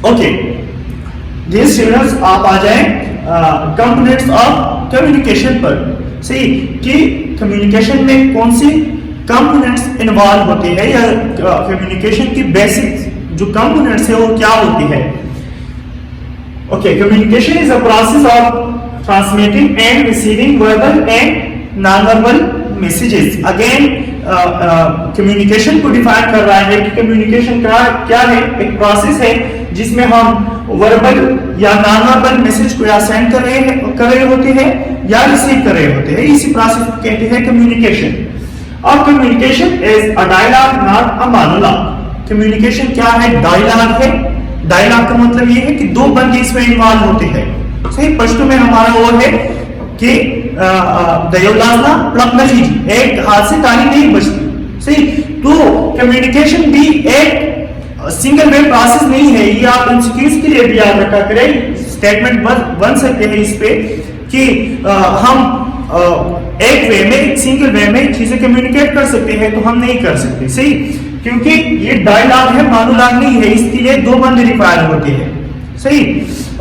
Okay, dear students, आप आ जाएं components of communication पर। सही कि कम्युनिकेशन में कौन सी कंपोनेंट्स इन्वॉल्व होते हैं या कम्युनिकेशन की बेसिक जो कंपोनेंट्स है वो क्या होती है। Okay, communication is a process of transmitting and receiving verbal and non verbal messages. Again communication को डिफाइन कर रहा है कि कम्युनिकेशन का क्या है, एक प्रोसेस है जिसमें हम वर्बल या नॉन वर्बल मैसेज को या सेंड कर रहे होते हैं या रिसीव कर रहे होते हैं। इसी प्रोसेस को कहते हैं कम्युनिकेशन। और communication is a dialogue not a monologue. Communication क्या है, डायलॉग है। डायलॉग का मतलब ये है कि दो बंदे इसमें इन्वॉल्व होते हैं। सही, पश्तो में हमारा वो है कि दयोलासना प्लकनजी, एक हाथ से ताली नहीं बजती। सही, तो कम्युनिकेशन भी एक सिंगल वे प्रोसेस नहीं है। ये आप एमसीक्यूज के लिए भी याद रखा करें। स्टेटमेंट बन सकते हैं इस पे कि हम एक वे में, एक सिंगल वे में चीजें कम्युनिकेट कर सकते हैं, तो हम नहीं कर सकते। सही, क्योंकि ये डायलॉग है, मोनोलॉग नहीं है, इसके लिए दो बंदे रिक्वायर होते हैं। सही,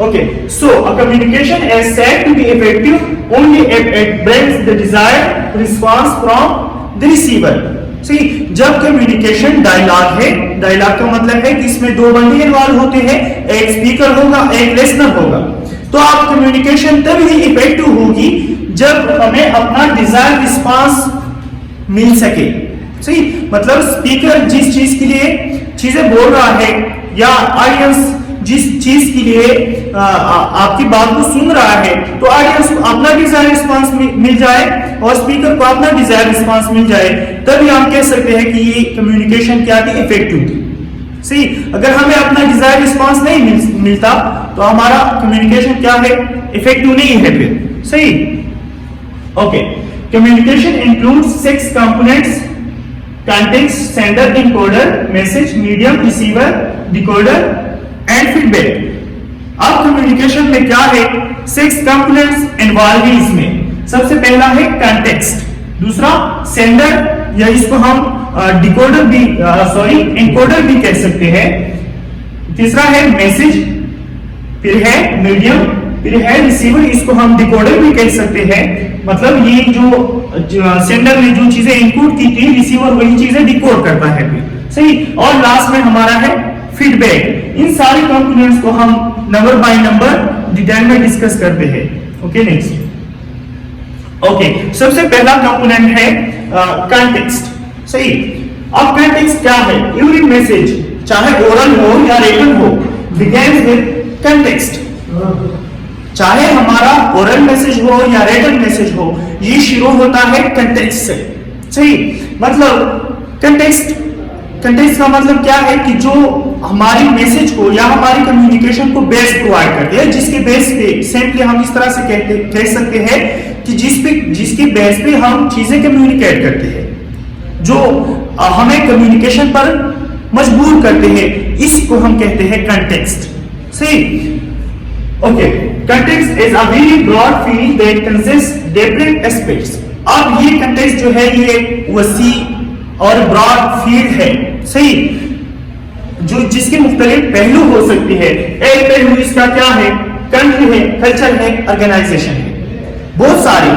okay, so a communication is said to be effective only if it brings the desired response from the receiver. सही, जब कम्युनिकेशन डायलॉग है, डायलॉग का मतलब है कि इसमें दो बंदे इन्वॉल्व होते हैं, एक स्पीकर होगा, एक लिसनर होगा। तो आप कम्युनिकेशन तब ही इफेक्टिव होगी जब हमें अपना डिजायर रिस्पांस मिल सके। सही, मतलब स्पीकर जिस चीज के लिए चीजें बोल रहा है या ऑडियंस जिस चीज के लिए आपकी बात को सुन रहा है, तो ऑडियंस को अपना डिजायर रिस्पांस मिल जाए और स्पीकर को अपना डिजायर रिस्पांस मिल जाए, तभी हम कह सकते हैं कि ये कम्युनिकेशन क्या थी, इफेक्टिव थी। सही, अगर हमें अपना डिजायर रिस्पांस नहीं मिलता तो हमारा कम्युनिकेशन क्या है, इफेक्टिव नहीं है फिर। सही, okay, communication includes 6 components: context, sender, encoder, message, medium, receiver, decoder and feedback। अब कम्युनिकेशन में क्या है, 6 कंपोनेंट्स इन्वॉल्व है इसमें। सबसे पहला है कंटेक्स्ट, दूसरा सेंडर या इसको हम डिकोडर भी एनकोडर भी कह सकते हैं, तीसरा है मैसेज, फिर है मीडियम, फिर है रिसीवर, इसको हम डिकोडर भी कह सकते हैं। मतलब ये जो सेंडर ने जो चीजें इनपुट की थी, रिसीवर वही चीजें डिकोड करता है फिर। सही, और लास्ट में हमारा है फीडबैक। इन सारे कंपोनेंट्स को हम नंबर बाय नंबर डिटेल में डिस्कस करते हैं। Okay, next. ओके, सबसे पहला कंपोनेंट है कॉन्टेक्स्ट। सही, अब कॉन्टेक्स्ट क्या है, एवरी मैसेज चाहे ओरल हो या रिटन हो बिगिंस विद कॉन्टेक्स्ट। चाहे हमारा ओरल मैसेज हो या रिटन मैसेज हो, ये शुरू होता है कंटेक्स्ट से। सही, मतलब कंटेक्स्ट का मतलब क्या है कि जो हमारी मैसेज को या हमारी कम्युनिकेशन को बेस प्रोवाइड करते हैं, जिसके बेस पे सिंपली हम इस तरह से कह सकते हैं कि जिसके बेस पे हम चीजें कम्युनिकेट करते हैं, जो हमें कम्युनिकेशन पर मजबूर करते हैं, इसको हम कहते हैं कंटेक्स्ट। सही, okay, context is a very broad field that consist different aspects. अब ये कंटेक्स्ट जो है ये वसी और ब्रॉड फील्ड है। सही, जो जिसके मुख्तलिफ पहलू हो सकते हैं। एक पहलू इसका क्या है, कंट्री है, कल्चर है, ऑर्गेनाइजेशन है, बहुत सारे।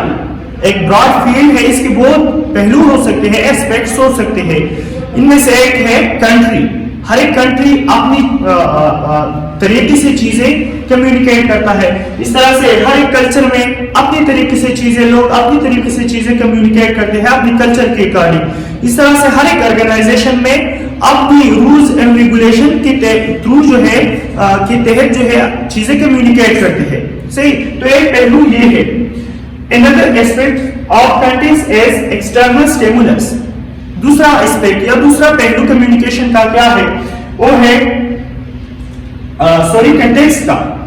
एक ब्रॉड फील्ड है, इसके बहुत पहलू हो सकते हैं, एस्पेक्ट्स हो सकते हैं। इनमें से एक है कंट्री। हर एक कंट्री अपनी तरीके से चीजें कम्युनिकेट करता है। इस तरह से हर एक कल्चर में अपनी तरीके से चीजें, लोग अपनी तरीके से चीजें कम्युनिकेट करते हैं अपनी कल्चर के अकॉर्डिंग। इस तरह से हर एक ऑर्गेनाइजेशन में अपनी रूल्स एंड रेगुलेशन के थ्रू जो है के तहत जो है चीजें कम्युनिकेट करते हैं। सही, तो एक पहलू ये है। Another aspect of context is external stimulus। दूसरा एस्पेक्ट या दूसरा पहलू कम्युनिकेशन का क्या है, वो है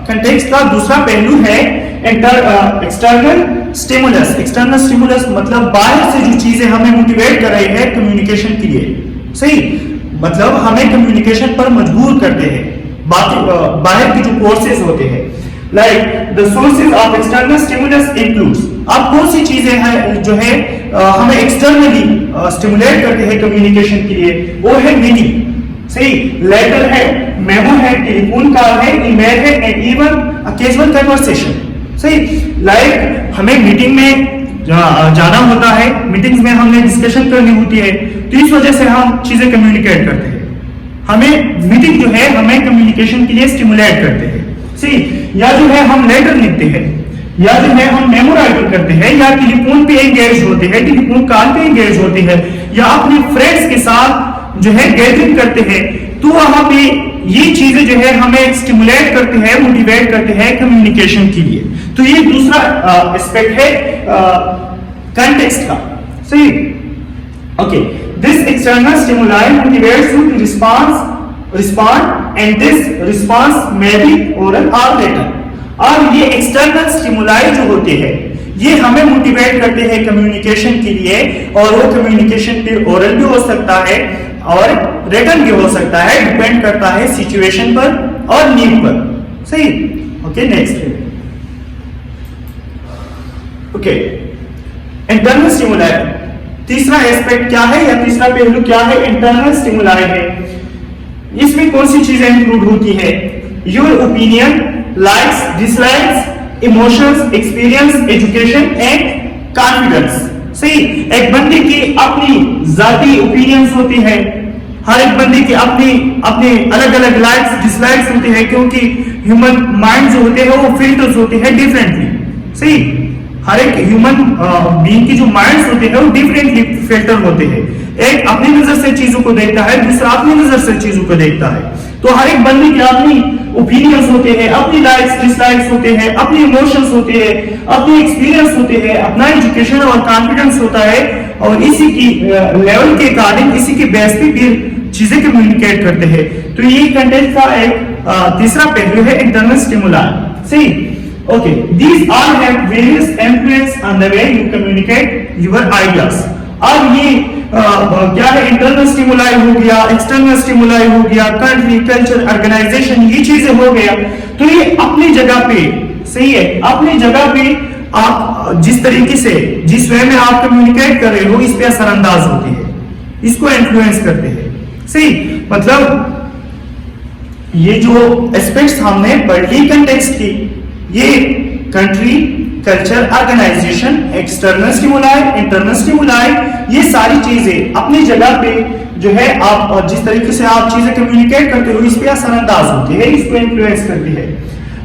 कंटेक्स्ट का दूसरा पहलू है एक्सटर्नल स्टिमुलस। एक्सटर्नल स्टिमुलस मतलब बाहर से जो चीजें हमें मोटिवेट कर रही है कम्युनिकेशन के लिए। सही, मतलब हमें कम्युनिकेशन पर मजबूर करते हैं, बाहर की जो फोर्सेस होते हैं। Like the sources of external stimulus includes. अब कौन सी चीजें हैं जो है हमें एक्सटर्नली स्टिमुलेट करते हैं कम्युनिकेशन के लिए, वो है मीनिंग। सही, लेटर है, मेमो है, टेलीफोन कॉल है, ईमेल है and even a casual conversation. सही, लाइक हमें मीटिंग में जाना होता है, मीटिंग्स में हमने डिस्कशन करनी होती है, तो इस वजह से हम चीजें कम्युनिकेट करते हैं। हमें मीटिंग जो है हमें कम्युनिकेशन के लिए स्टिमुलेट करते हैं। सही, या जो है हम लेटर लिखते हैं, या जो है हम मेमो राइटिंग करते हैं, या टेलीफोन पे एंगेज होते हैं, टेलीफोन कॉल पे एंगेज होते हैं, या अपने फ्रेंड्स के साथ जो है गैदरिंग करते हैं, तो वहां पे ये चीजें जो है हमें स्टिमुलेट करते हैं, मोटिवेट करते हैं कम्युनिकेशन के लिए। तो ये दूसरा एस्पेक्ट है कंटेक्स्ट का। सही, okay, this external stimuli motivates you to respond and this response may be oral और लेटर। और ये एक्सटर्नल स्टिमुलाई जो होते हैं ये हमें मोटिवेट करते हैं कम्युनिकेशन के लिए, और वो कम्युनिकेशन पे ओरल भी हो सकता है और रिटन भी हो सकता है, डिपेंड करता है सिचुएशन पर और नीड पर। सही, okay, next okay, internal stimuli. तीसरा एस्पेक्ट क्या है या तीसरा पहलू क्या है? इंटरनल स्टिमुलाई है। इसमें कौन सी चीजें इंक्लूड होती है? Your opinion, likes, dislikes, emotions, experience, education and confidence. सही, एक बंदे की अपनी जाती ओपिनियंस होती है, हर एक बंदे की अपनी अपने अलग अलग लाइक्स डिसलाइक्स होते हैं, क्योंकि ह्यूमन माइंड जो होते हैं वो फिल्टर्स होते हैं डिफरेंटली। सही, हर एक ह्यूमन बीइंग की जो माइंड्स होते हैं वो डिफरेंटली फिल्टर होते हैं। एक अपनी नजर से चीजों को देखता है, दूसरा अपनी नजर से चीजों को देखता है। तो हर एक बंदे की अपनी ओपिनियंस होते हैं, अपनी लाइक्स डिसलाइक्स होते हैं, अपने इमोशंस होते हैं, अपने एक्सपीरियंस होते हैं, अपना एजुकेशन और कॉन्फिडेंस होता है, और इसी की लेवल के अकॉर्डिंग, इसी के बेस पे फिर चीजें कम्युनिकेट करते हैं। तो ये कंटेंट का एक तीसरा पहलू है इंटरनल स्टिमुलाई। सही, okay, these all have various influence on the way you communicate your ideas। अब ये क्या है? इंटरनल स्टिमुलाई हो गया, एक्सटर्नल स्टिमुलाई हो गया, कंट्री, कल्चर, ऑर्गेनाइजेशन, ये चीजें हो गया। तो ये अपनी जगह पे सही है, अपनी जगह पे आप जिस तरीके से जिस वे में आप कम्युनिकेट कर रहे हो इस पे असरअंदाज होते हैं, इसको इन्फ्लुएंस करते हैं। सही, मतलब ये जो एस्पेक्ट्स हमने पढ़ ली कंटेक्स्ट की, ये country, culture, organisation, external stimuli, internal stimuli, ये सारी चीजें अपनी जगह पे जो है आप जिस तरीके से आप चीजें कम्युनिकेट करते हो इस पे असरअंदाज होती है, इसको इन्फ्लुएंस करती है।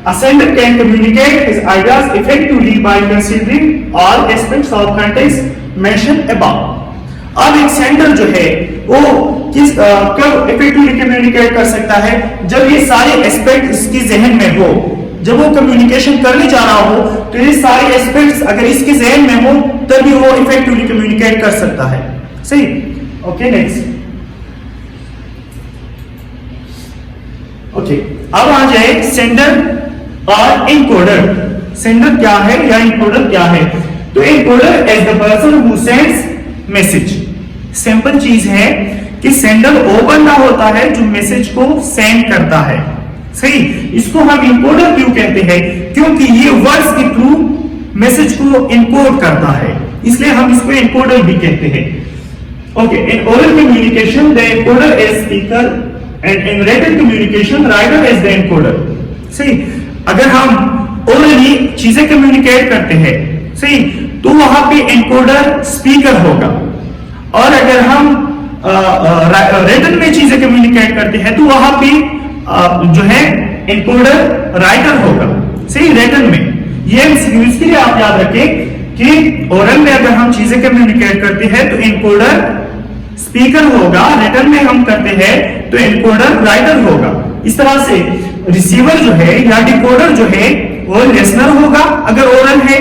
A sender can communicate his ideas effectively by considering all aspects of context mentioned above। अब एक सेंडर जो है वो कब इफेक्टिवली कम्युनिकेट कर सकता है? जब ये सारे एस्पेक्ट इसके जहन में हो, जब वो कम्युनिकेशन करने जा रहा हो, तो ये सारे एस्पेक्ट्स अगर इसके जहन में हो तभी वो इफेक्टिवली कम्युनिकेट कर सकता है। सही, ओके, नेक्स्ट ओके, अब आ जाए सेंडर और इनकोडर। सेंडर क्या है या इनकोडर क्या है? तो encoder is the person who sends message. Simple चीज है कि सेंडर वो बंदा होता है जो मैसेज को सेंड करता है। सही, इसको हम इनकोडर क्यों कहते हैं? क्योंकि ये वर्ड्स के थ्रू मैसेज को इनकोड करता है, इसलिए हम इसको इनकोडर भी कहते हैं। Okay, in oral communication the encoder is speaker and in written communication writer is the encoder. सही, अगर हम ओरली चीजें कम्युनिकेट करते हैं, सही, तो वहां पे इनकोडर स्पीकर होगा, और अगर हम रिटन में चीजें कम्युनिकेट करते हैं तो वहां पे जो है इनकोडर राइटर होगा। सही, रिटन में ये के लिए आप याद रखें कि ओरल में अगर हम चीजें कम्युनिकेट करते हैं तो इनकोडर स्पीकर होगा, रिटन में हम करते हैं तो इनकोडर राइटर होगा। इस तरह से रिसीवर जो है या डिकोडर जो है वो लिसनर होगा अगर ओरल है,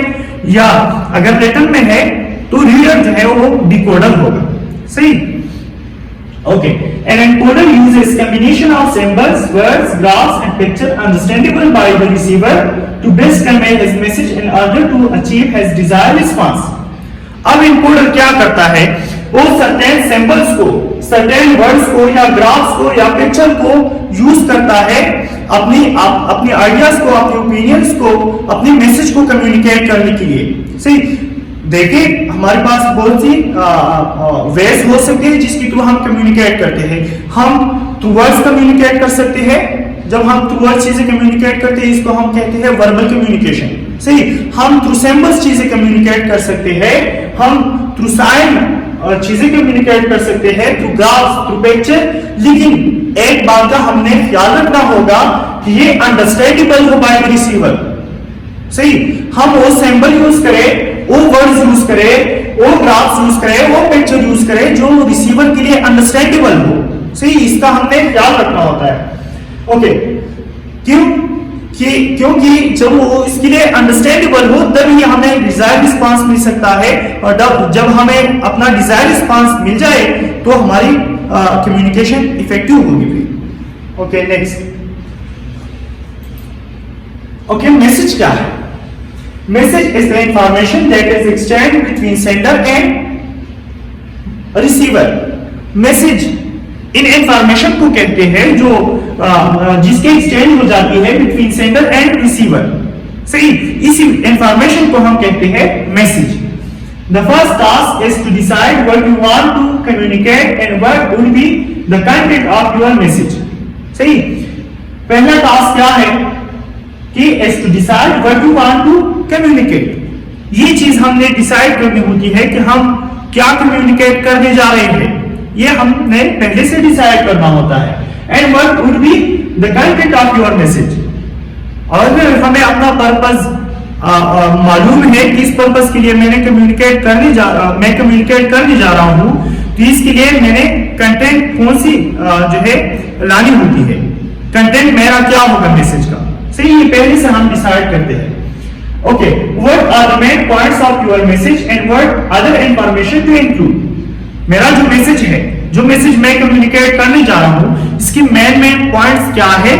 या अगर रिटन में है तो रीडर जो है वो डिकोडर होगा। सही, okay, an encoder uses combination of symbols, words, graphs and picture understandable by the receiver to best convey his message in order to achieve his desired response। अब encoder क्या करता है? वो certain symbols को, certain words को या graphs को या picture को यूज करता है अपनी आइडियाज को, अपने ओपिनियंस को, अपने मैसेज को कम्युनिकेट करने के लिए। सही, देखिए हमारे पास बहुत सी वेज हो सकते हैं जिसके थ्रू हम कम्युनिकेट करते हैं। हम थ्रू वर्ड्स कम्युनिकेट कर सकते हैं। जब हम थ्रू वर्ड्स चीजें कम्युनिकेट करते हैं इसको हम कहते हैं वर्बल कम्युनिकेशन। सही। हम थ्रू सिंबल्स चीजें कम्युनिकेट कर सकते हैं। हम थ्रू साइन चीजें कम्युनिकेट कर सकते हैं, थ्रू ग्राफ्स, थ्रू पिक्चर। लेकिन एक बात का हमने ख्याल रखना होगा कि ये अंडरस्टैंडेबल हो बाय द रिसीवर। सही। हम वो सिंबल यूज करें, वो वर्ड्स यूज करें, वो ग्राफ्स यूज करें, वो पिक्चर यूज करें जो रिसीवर के लिए अंडरस्टैंडेबल हो। सही। इसका हमने ख्याल रखना होता है। ओके। क्योंकि जब वो इसके लिए अंडरस्टैंडेबल हो तभी हमें डिजायर्ड रिस्पांस मिल सकता है, और जब हमें अपना डिजायर्ड रिस्पांस मिल जाए तो हमारी कम्युनिकेशन इफेक्टिव होगी। Okay next. ओके मैसेज क्या है? Message is the information that is exchange between sender and receiver. Message in information को कहते हैं जो जिसके एक्सचेंज हो जाती है बिटवीन सेंडर एंड रिसीवर। सही। इसी इंफॉर्मेशन को हम कहते हैं message. The first task is to decide what you want to communicate and what will be the content of your message. सही। पहला टास्क क्या है कि is to decide what you want to communicate. ये चीज हमने डिसाइड करनी होती है कि हम क्या कम्युनिकेट करने जा रहे हैं, ये हमने पहले से डिसाइड करना होता है। And what would be the content of your message. और अगर हमें अपना पर्पस मालूम है कि इस पर्पस के लिए मैं कम्युनिकेट करने जा रहा हूं, तो इसके लिए मैंने कंटेंट कौन सी जो है लानी होती है, कंटेंट मेरा क्या होगा मैसेज का। सही। ये पहले से हम डिसाइड करते हैं। Okay. What are the main points of your message and what other information to include. मेरा जो मैसेज है, जो मैसेज मैं कम्युनिकेट करने जा रहा हूं, इसकी मेन पॉइंट्स क्या है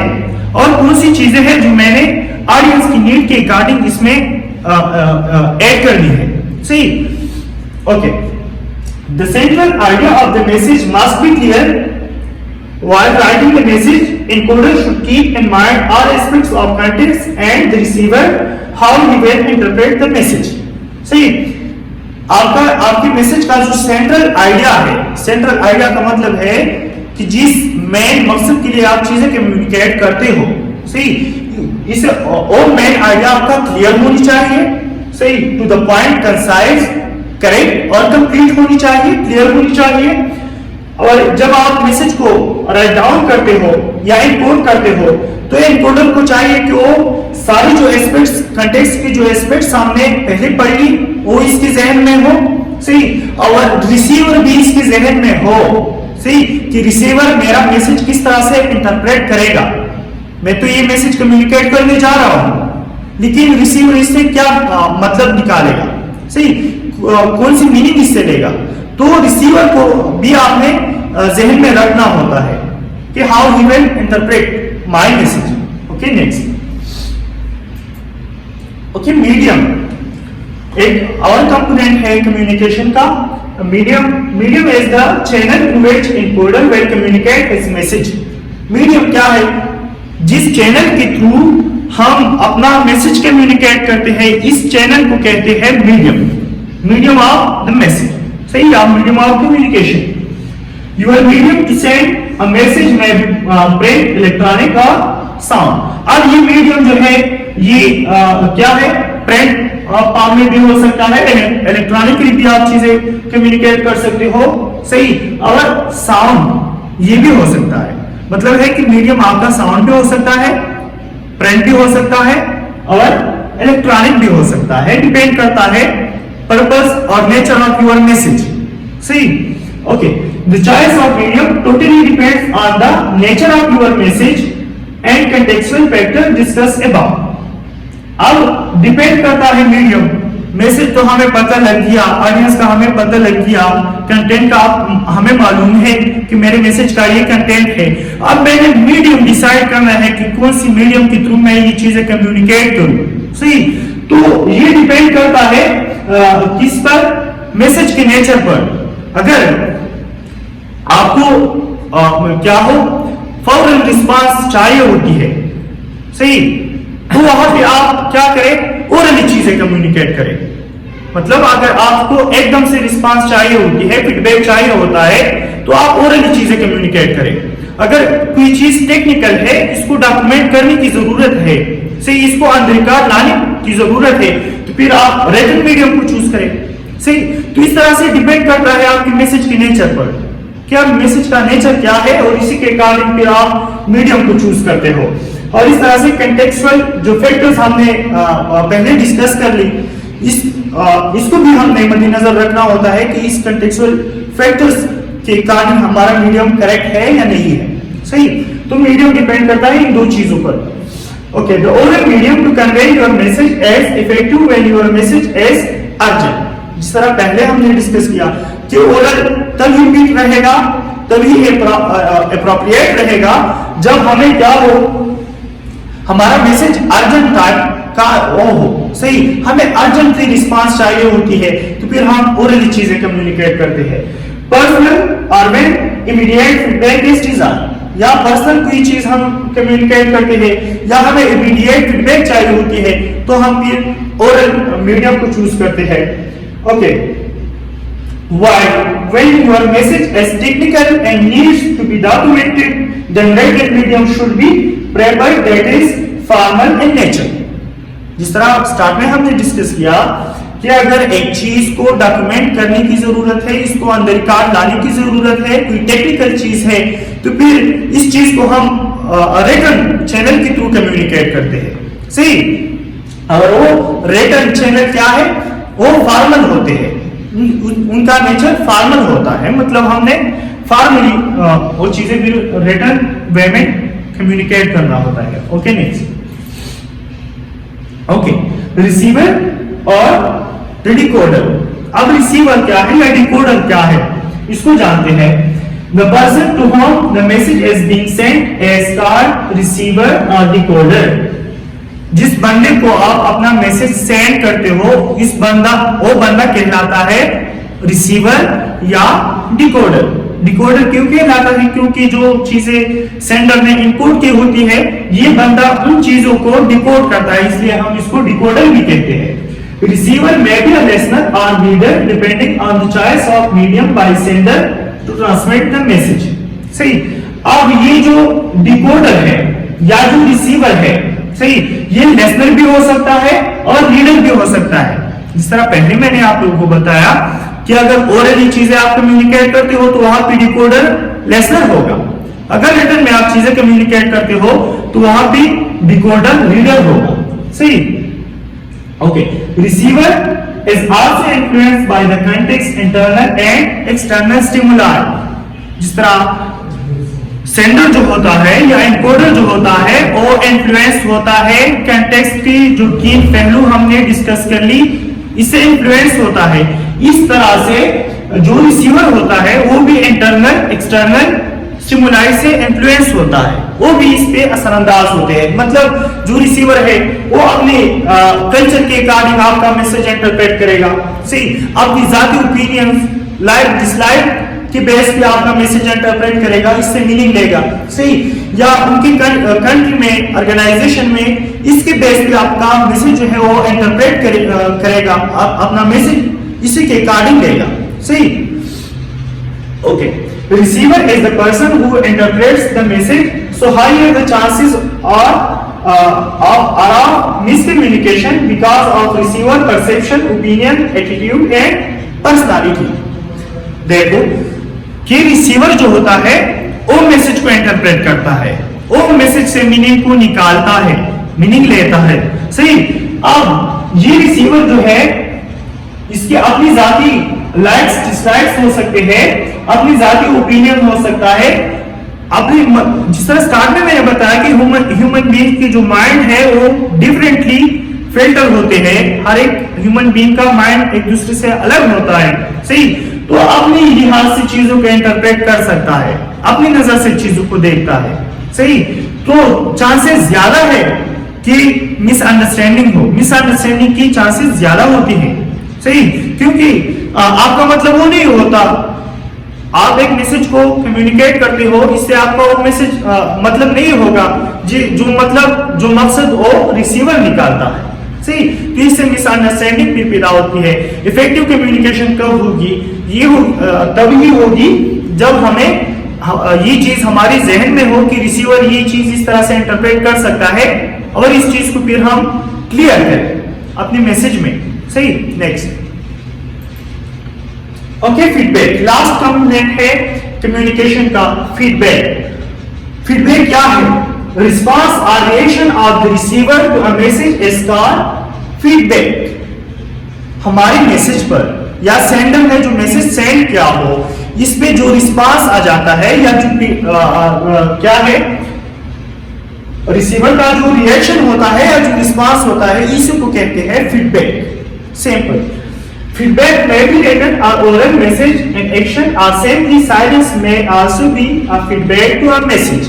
और कौन सी चीजें हैं जो मैंने ऑडियंस की नीड के अकॉर्डिंग इसमें ऐड करनी है। सही। Okay. The central idea of the message must be clear while writing the message. Encoder should keep in mind all aspects of context and the receiver how he will interpret the message. सही। आपके message का जो central idea है, central idea का मतलब है कि जिस मेन मकसद के लिए आप चीजें कम्युनिकेट करते हो। सही। इसे और मेन आइडिया आपका क्लियर होनी चाहिए। सही। To the point, concise, correct और कंप्लीट होनी चाहिए, क्लियर होनी चाहिए। और जब आप मैसेज को राइट डाउन करते हो या इनकोड करते हो तो इनकोडर को चाहिए कि वो सारे जो एस्पेक्ट्स, कंटेक्स्ट के जो एस्पेक्ट्स सामने पहले पढ़ी वो इसके जहन में हो। सही। और रिसीवर भी इसके जहन में हो। सही। कि रिसीवर मेरा मैसेज किस तरह से इंटरप्रेट करेगा। मैं तो ये मैसेज कम्युनिकेट करने जा रहा हूं लेकिन रिसीवर इससे क्या मतलब निकालेगा। सही। कौन सी मीनिंग इससे लेगा। तो रिसीवर को भी आपने जहन में रखना होता है कि how he will interpret my message. Okay next. Okay medium एक और कंपोनेंट है कम्युनिकेशन का। Medium is the channel through which encoder will communicate his message. Medium क्या है? जिस चैनल के थ्रू हम अपना मैसेज कम्युनिकेट करते हैं, इस चैनल को कहते हैं मीडियम ऑफ द मैसेज। सही। आप medium of communication. Your medium to send a message में प्रिंट, इलेक्ट्रॉनिक और साउंड। अब ये मीडियम जो है ये क्या है? प्रिंट फॉर्म में भी हो सकता है, इलेक्ट्रॉनिकली भी आप चीजें कम्युनिकेट कर सकते हो। सही। और साउंड ये भी हो सकता है। मतलब है कि मीडियम आपका साउंड भी हो सकता है, प्रिंट भी हो सकता है और इलेक्ट्रॉनिक भी हो सकता है। डिपेंड करता है purpose or nature of your message. See, okay. The choice of medium totally depends on the nature of your message and contextual factor discussed above. अब डिपेंड करता है मीडियम। मैसेज तो हमें पता लग गया, ऑडियंस का हमें पता लग गया, कंटेंट का हमें मालूम है कि मेरे मैसेज का ये कंटेंट है। अब मैंने मीडियम डिसाइड करना है कि कौन सी मीडियम के थ्रू मैं ये चीजें कम्युनिकेट करूं। सही। तो ये डिपेंड करता है किस पर? मैसेज के नेचर पर। अगर आपको क्या हो फौरन रिस्पांस चाहिए होती है। सही। तो वहां पे आप क्या करें? ओरली चीजें कम्युनिकेट करें। मतलब अगर आपको एकदम से रिस्पांस चाहिए होती है, फीडबैक चाहिए होता है, तो आप ओरली चीजें कम्युनिकेट करें। अगर कोई चीज टेक्निकल है, इसको डॉक्यूमेंट करने की जरूरत है, सही, इसको ऑन रिकॉर्ड लाने की जरूरत है, तो फिर आप रिटन मीडियम को चूज करें। सही, तो इस तरह से डिपेंड करता है आपके मैसेज के नेचर पर, क्या मैसेज का नेचर क्या है, और इसी के कारण फिर आप मीडियम को चूज करते हो। और इस तरह से कंटेक्चुअल जो फैक्टर्स हमने पहले डिस्कस कर ली, इसको भी हमें मद्देनजर रखना होता है कि इस कंटेक्चुअल फैक्टर्स के कारण हमारा मीडियम करेक्ट है या नहीं है। सही, तो मीडियम डिपेंड करता है इन दो चीजों पर। Okay, the oral medium to convey your message as effective when your message is urgent. जिस तरह पहले हमने डिस्कस किया कि ओरल तभी मीट रहेगा, तभी एप्रोप्रिएट रहेगा जब हमें क्या हो, हमारा मैसेज अर्जेंट टाइप का हो। सही, हमें अर्जेंटली रिस्पांस चाहिए होती है, तो फिर हम ओरली चीजें कम्युनिकेट करते हैं। पर्सनल और when immediate feedback is desired, या पर्सनल कोई चीज हम कम्युनिकेट करते हैं या हमें इमीडिएट फीडबैक चाहिए होती है, तो हम फिर ओरल मीडियम को चूज करते हैं। Okay, while when your message is technical and needs to be documented, then written medium should be preferred, that is formal in nature। जिस तरह स्टार्ट में हमने डिस्कस किया कि अगर एक चीज को डॉक्यूमेंट करने की जरूरत है, इसको अंदर रिकॉर्ड लाने की जरूरत है, कोई टेक्निकल चीज है, तो फिर इस चीज को हम रिटन चैनल के थ्रू कम्युनिकेट करते हैं। सही, और वो रिटन चैनल क्या है, वो फॉर्मल होते हैं, उनका नेचर फॉर्मल होता है, मतलब हमने फॉर्मली वो चीजें फिर रिटन वे में कम्युनिकेट करना होता है। Okay, next. ओके, रिसीवर और डिकोडर। अब रिसीवर क्या है या डिकोडर क्या है, इसको जानते हैं। The person to whom the message is being sent is called receiver और डिकोडर। जिस बंदे को आप अपना मैसेज सेंड करते हो, वो बंदा कहलाता है रिसीवर या डिकोडर। डिकोडर क्यों कहलाता है, क्योंकि जो चीजें सेंडर ने इनपुट की होती है, ये बंदा उन चीजों को डिकोड करता है, इसलिए हम इसको डिकोडर भी कहते हैं। Receiver may be a listener और reader depending on the choice of medium by sender to transmit the message. सही, अब ये जो डिकोडर है या जो रिसीवर है, सही, ये लिसनर भी हो सकता है और रीडर भी हो सकता है। जिस तरह पहले मैंने आप लोगों को बताया कि अगर ओरली चीजें आप कम्युनिकेट करते हो तो वहां पे डिकोडर लिसनर होगा, अगर रिटन में आप चीजें कम्युनिकेट करते हो तो वहां पे डिकोडर रीडर होगा। सही, okay. Receiver is also influenced by the context, internal and external stimuli. जिस तरह सेंडर जो होता है या एनकोडर जो होता है वो इन्फ्लुएंस होता है कॉन्टेक्स्ट की जो तीन पहलू हमने डिस्कस कर ली, इससे इन्फ्लुएंस होता है। इस तरह से जो रिसीवर होता है वो भी इंटरनल एक्सटर्नल स्टिमुलाई से इन्फ्लुएंस होता है, वो भी इस पे असरअंदाज होते हैं। मतलब जो रिसीवर है वो अपने कल्चर के अकॉर्डिंग आपका मैसेज इंटरप्रेट करेगा। सही, अपनी जाती ओपिनियन, लाइक डिसलाइक कि बेस पे आपका मैसेज इंटरप्रेट करेगा, इससे मीनिंग लेगा। सही, या उनकी कंट्री में, ऑर्गेनाइजेशन में इसके बेस पे आपका मैसेज जो है वो इंटरप्रेट करेगा, अपना मैसेज इसी के अकॉर्डिंग लेगा। सही, okay. Receiver is the person who interprets the message, so high the chances of miscommunication because of receiver perception, opinion, attitude and personality। देखो कि रिसीवर जो होता है वो मैसेज को इंटरप्रेट करता है, वो मैसेज से मीनिंग को निकालता है, मीनिंग लेता है। सही, अब ये रिसीवर जो है इसके अपनी जाती लाइक्स डिसलाइक्स हो सकते हैं, अपनी जाती ओपिनियन हो सकता है, अपनी, जिस तरह स्टार्ट में मैंने बताया कि ह्यूमन बीइंग की जो माइंड है वो डिफरेंटली फिल्टर होते हैं, हर एक ह्यूमन बीइंग का माइंड एक दूसरे से अलग होता है। सही, तो अपनी लिहाज से चीजों को इंटरप्रेट कर सकता है, अपनी नजर से चीजों को देखता है। सही, तो चांसेस ज्यादा है कि मिसअंडरस्टैंडिंग हो, मिसअंडरस्टैंडिंग की चांसेस ज्यादा होती है। सही, क्योंकि आपका मतलब वो नहीं होता, आप एक मैसेज को कम्युनिकेट करते हो, इससे आपका वो मैसेज मतलब नहीं होगा जो मकसद वो रिसीवर निकालता है। सही, तो इससे मिसअंडरस्टैंडिंग भी पैदा होती है। इफेक्टिव कम्युनिकेशन कब होगी? तभी होगी जब हमें ये चीज हमारे जहन में हो कि रिसीवर ये चीज इस तरह से इंटरप्रेट कर सकता है और इस चीज को फिर हम क्लियर करें अपने मैसेज में। सही, next, okay, feedback. Last component है कम्युनिकेशन का फीडबैक। फीडबैक क्या है? रिस्पॉन्स और reaction of the receiver to a message is called feedback. हमारे मैसेज पर या सेंडर ने जो मैसेज सेंड किया हो, इस पे जो रिस्पांस आ जाता है या जो क्या है रिसीवर का जो रिएक्शन होता है या जो रिस्पांस होता है, इसी को कहते हैं feedback. Simple, feedback may be written or oral message and action or simply silence may also be a feedback to a message।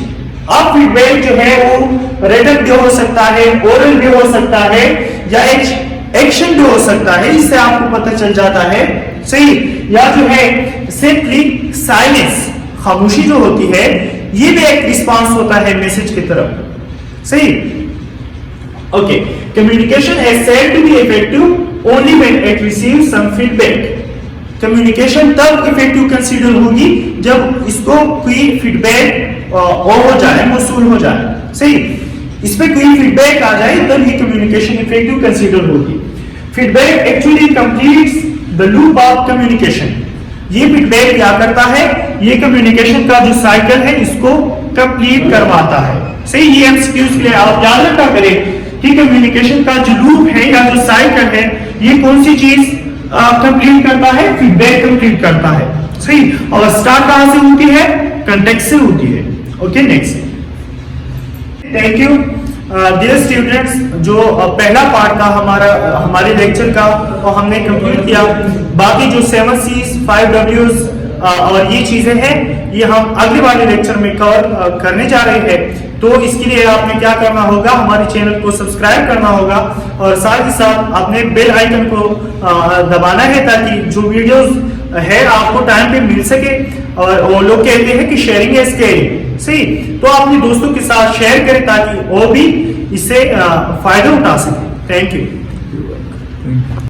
अब फीडबैक जो है वो रिटन भी हो सकता है, ओरल भी हो सकता है या एक्शन भी हो सकता है, इससे आपको पता चल जाता है। सही, या जो है सिंपली साइलेंस, खामोशी जो होती है, ये भी एक रिस्पांस होता है मैसेज की तरफ। सही, okay, communication is said to be effective only when it receives some feedback. Communication तब इफेक्टिव कंसीडर होगी जब इसको कोई फीडबैक हो जाए, मौसूल हो जाए। सही, इस पे कोई फीडबैक आ जाए तब ये कम्युनिकेशन इफेक्टिव कंसीडर होगी। Feedback actually completes the loop of communication. ये फीडबैक क्या करता है? ये कम्युनिकेशन का जो साइकिल है इसको कंप्लीट करवाता है। सही, ये एमसीक्यूज के लिए आप याद रखा करें कि कम्युनिकेशन का जो लूप है या जो साइकिल है, ये कौन सी चीज कंप्लीट करता है? फीडबैक कंप्लीट करता है। सही, और स्टार्ट कहां से होती है? कंटेक्स्ट से होती है। Okay, next, thank you dear students. जो पहला पार्ट था हमारे लेक्चर का वो हमने कंप्लीट किया। बाकी जो 7 C's 5 W's और ये चीजें हैं, ये हम अगले वाले लेक्चर में कवर करने जा रहे हैं। तो इसके लिए आपने क्या करना होगा? हमारे चैनल को सब्सक्राइब करना होगा और साथ ही साथ अपने बेल आइकन को दबाना है ताकि जो वीडियोस है आपको टाइम पे मिल सके। और वो लोग कहते हैं कि शेयरिंग इज केयरिंग। सही, तो अपने दोस्तों के साथ शेयर करें ताकि वो भी इससे फायदा उठा सके। Thank you.